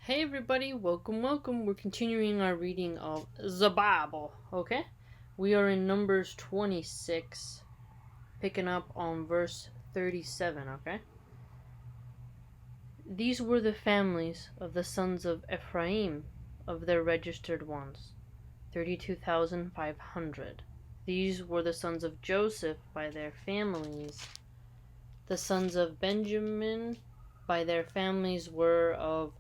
Hey everybody, welcome. We're continuing our reading of the Bible, okay? We are in Numbers 26, picking up on verse 37, okay? These were the families of the sons of Ephraim, of their registered ones, 32,500. These were the sons of Joseph by their families. The sons of Benjamin by their families were of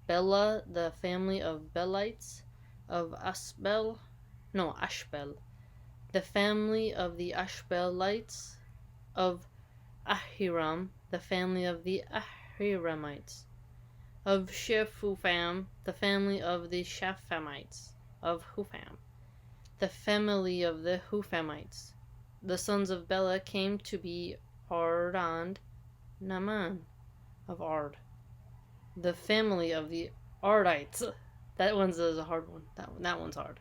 Bela, the family of Belites, of Ashbel, the family of the Ashbelites, of Ahiram, the family of the Ahiramites, of Shephufam, the family of the Shephamites, of Hufam, the family of the Hufamites. The sons of Bela came to be Ard and Naaman of Ard, the family of the Ardites. That one's a hard one. That one's hard.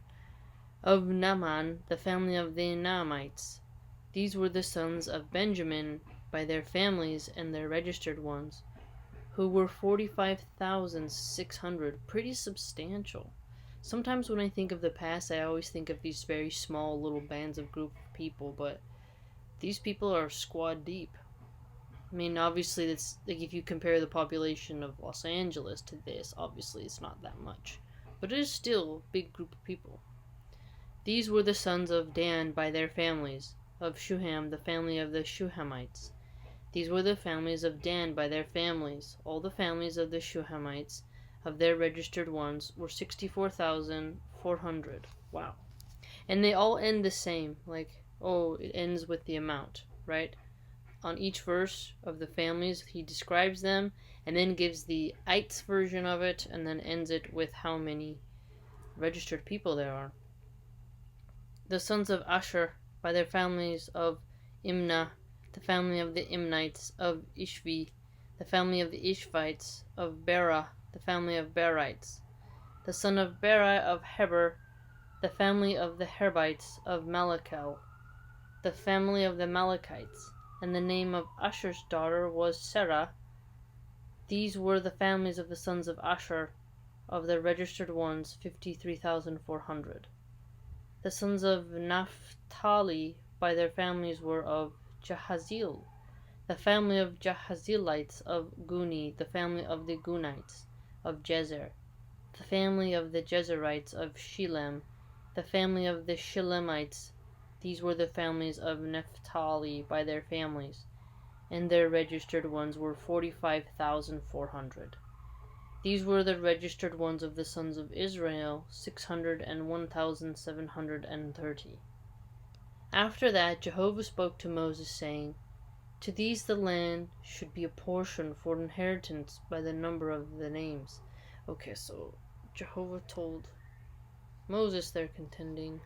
Of Naaman, the family of the Naamites. These were the sons of Benjamin by their families and their registered ones, who were 45,600. Pretty substantial. Sometimes when I think of the past, I always think of these very small little bands of group of people, but these people are squad deep. I mean, obviously, it's like if you compare the population of Los Angeles to this, obviously it's not that much, but it is still a big group of people. These were the sons of Dan by their families, of Shuham, the family of the Shuhamites. These were the families of Dan by their families. All the families of the Shuhamites, of their registered ones, were 64,400. Wow. And they all end the same, like, it ends with the amount, right? On each verse of the families, he describes them and then gives the ites version of it and then ends it with how many registered people there are. The sons of Asher by their families, of Imnah, the family of the Imnites, of Ishvi, the family of the Ishvites, of Bera, the family of Berites. The son of Bera of Heber, the family of the Herbites, of Malachel, the family of the Malachites. And the name of Asher's daughter was Sarah. These were the families of the sons of Asher, of the registered ones, 53,400. The sons of Naphtali by their families were of Jahaziel, the family of Jahazielites, of Guni, the family of the Gunites, of Jezer, the family of the Jezerites, of Shilem, the family of the Shilemites. These were the families of Naphtali by their families, and their registered ones were 45,400. These were the registered ones of the sons of Israel, 601,730. After that, Jehovah spoke to Moses, saying, "To these the land should be apportioned for inheritance by the number of the names." Okay, so Jehovah told Moses, they're contending,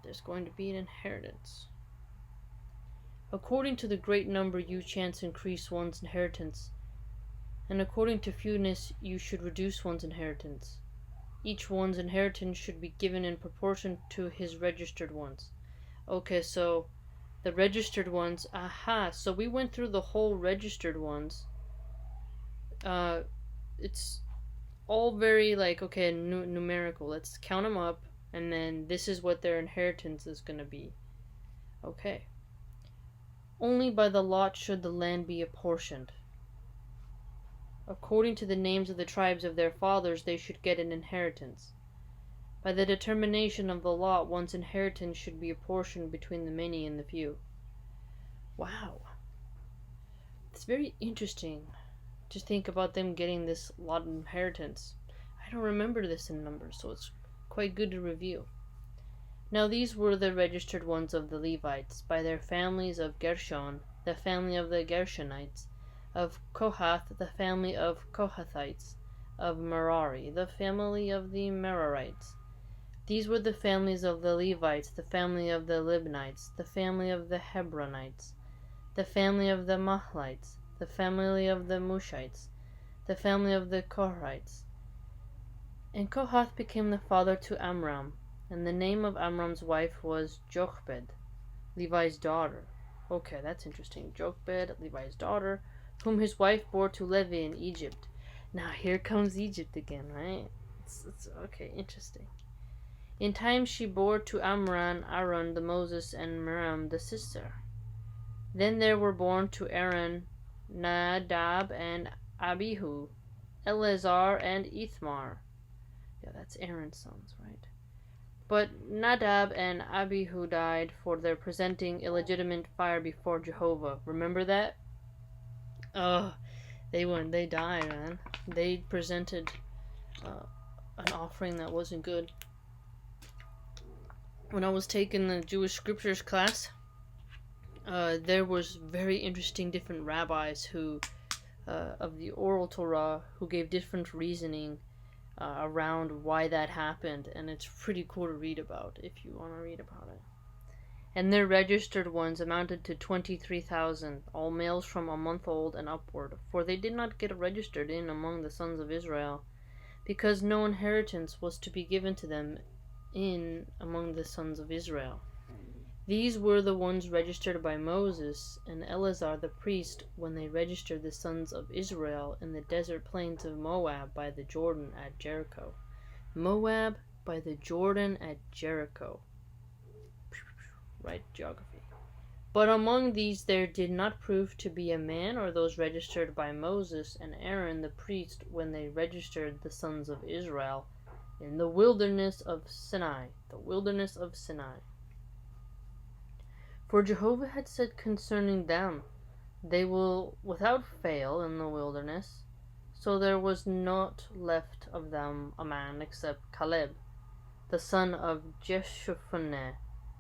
there's going to be an inheritance. According to the great number you chance increase one's inheritance, and according to fewness you should reduce one's inheritance. Each one's inheritance should be given in proportion to his registered ones. Okay, so the registered ones, so we went through the whole registered ones. It's all very numerical. Let's count them up, and then this is what their inheritance is going to be. Okay. Only by the lot should the land be apportioned. According to the names of the tribes of their fathers, they should get an inheritance. By the determination of the lot, one's inheritance should be apportioned between the many and the few. Wow. It's very interesting to think about them getting this lot of inheritance. I don't remember this in Numbers, so it's quite good to review. Now these were the registered ones of the Levites, by their families, of Gershon, the family of the Gershonites, of Kohath, the family of Kohathites, of Merari, the family of the Merarites. These were the families of the Levites, the family of the Libnites, the family of the Hebronites, the family of the Mahlites, the family of the Mushites, the family of the Kohathites. And Kohath became the father to Amram, and the name of Amram's wife was Jochebed, Levi's daughter. Okay, that's interesting. Jochebed, Levi's daughter, whom his wife bore to Levi in Egypt. Now here comes Egypt again, right? It's okay, interesting. In time she bore to Amram, Aaron the Moses, and Miriam the sister. Then there were born to Aaron Nadab and Abihu, Eleazar and Ithmar. Yeah, that's Aaron's sons, right? But Nadab and Abihu died for their presenting illegitimate fire before Jehovah. Remember that? Oh, they died, man. They presented an offering that wasn't good. When I was taking the Jewish scriptures class, there was very interesting different rabbis who, of the oral Torah, who gave different reasoning around why that happened, and it's pretty cool to read about if you want to read about it. And their registered ones amounted to 23,000, all males from a month old and upward, for they did not get registered in among the sons of Israel, because no inheritance was to be given to them in among the sons of Israel. These were the ones registered by Moses and Eleazar the priest when they registered the sons of Israel in the desert plains of Moab by the Jordan at Jericho. Moab by the Jordan at Jericho. Right, geography. But among these there did not prove to be a man or those registered by Moses and Aaron the priest when they registered the sons of Israel in the wilderness of Sinai. The wilderness of Sinai. For Jehovah had said concerning them, they will without fail in the wilderness. So there was not left of them a man except Caleb, the son of Jeshaphaneh,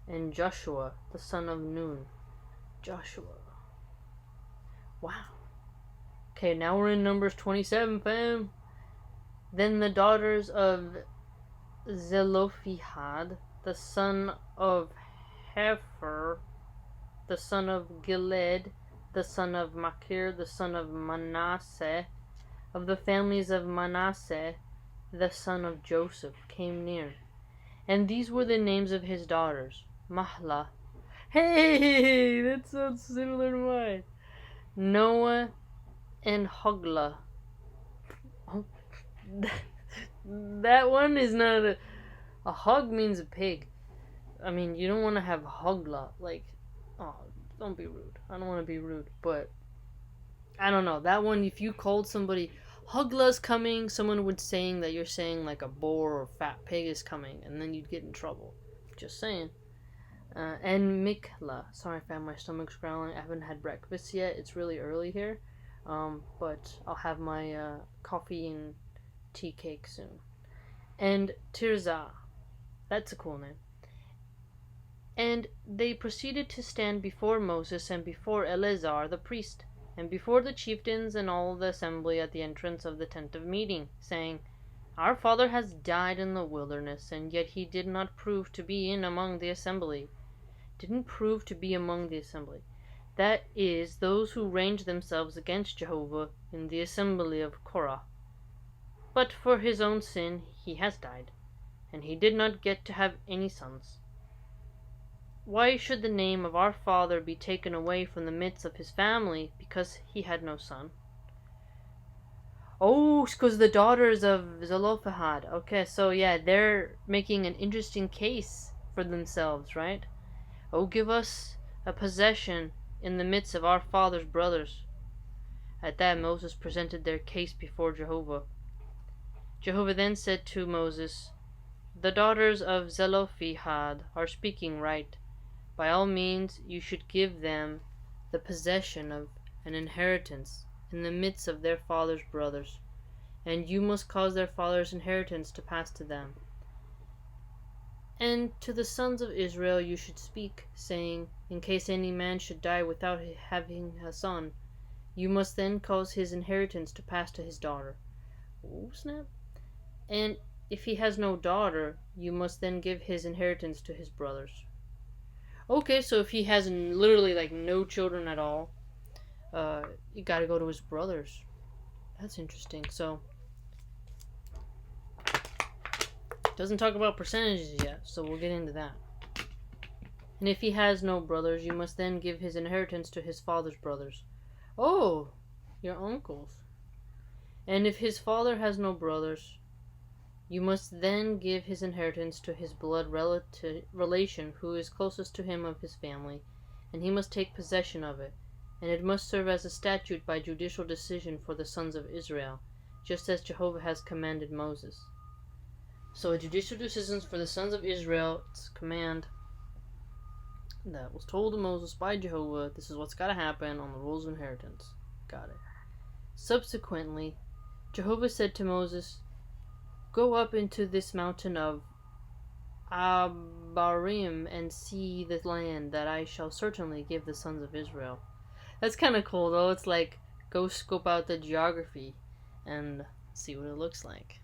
and Joshua, the son of Nun. Joshua. Wow. Okay, now we're in Numbers 27, fam. Then the daughters of Zelophehad, the son of Hepher, the son of Gilead, the son of Machir, the son of Manasseh, of the families of Manasseh, the son of Joseph, came near. And these were the names of his daughters: Mahlah. Hey, that sounds similar to mine. Noah and Hoglah. Oh, that one is not a hog means a pig. I mean, you don't want to have Hoglah. Like, oh, don't be rude. I don't want to be rude, but I don't know. That one, if you called somebody Hoglah's coming, someone would saying that you're saying like a boar or fat pig is coming, and then you'd get in trouble. Just saying. And Mikla. Sorry, fam, my stomach's growling. I haven't had breakfast yet. It's really early here. But I'll have my coffee and tea cake soon. And Tirzah. That's a cool name. And they proceeded to stand before Moses and before Eleazar the priest, and before the chieftains and all the assembly at the entrance of the tent of meeting, saying, Our father has died in the wilderness, and yet he did not prove to be in among the assembly. Didn't prove to be among the assembly. That is, those who ranged themselves against Jehovah in the assembly of Korah. But for his own sin he has died, and he did not get to have any sons. Why should the name of our father be taken away from the midst of his family because he had no son? Oh, because the daughters of Zelophehad. Okay, so yeah, they're making an interesting case for themselves, right? Oh, give us a possession in the midst of our father's brothers. At that Moses presented their case before Jehovah. Jehovah then said to Moses, The daughters of Zelophehad are speaking right. By all means you should give them the possession of an inheritance in the midst of their father's brothers, and you must cause their father's inheritance to pass to them. And to the sons of Israel you should speak, saying, In case any man should die without having a son, you must then cause his inheritance to pass to his daughter. Oh, snap. And if he has no daughter, you must then give his inheritance to his brothers. Okay, so if he has literally like no children at all, you gotta go to his brothers. That's interesting. So, doesn't talk about percentages yet, so we'll get into that. And if he has no brothers, you must then give his inheritance to his father's brothers. Oh, your uncles. And if his father has no brothers, you must then give his inheritance to his blood relation who is closest to him of his family, and he must take possession of it, and it must serve as a statute by judicial decision for the sons of Israel, just as Jehovah has commanded Moses. So a judicial decision for the sons of Israel, it's a command that was told to Moses by Jehovah. This is what's got to happen on the rules of inheritance. Got it. Subsequently, Jehovah said to Moses, "Go up into this mountain of Abarim and see the land that I shall certainly give the sons of Israel." That's kind of cool, though. It's like, go scope out the geography and see what it looks like.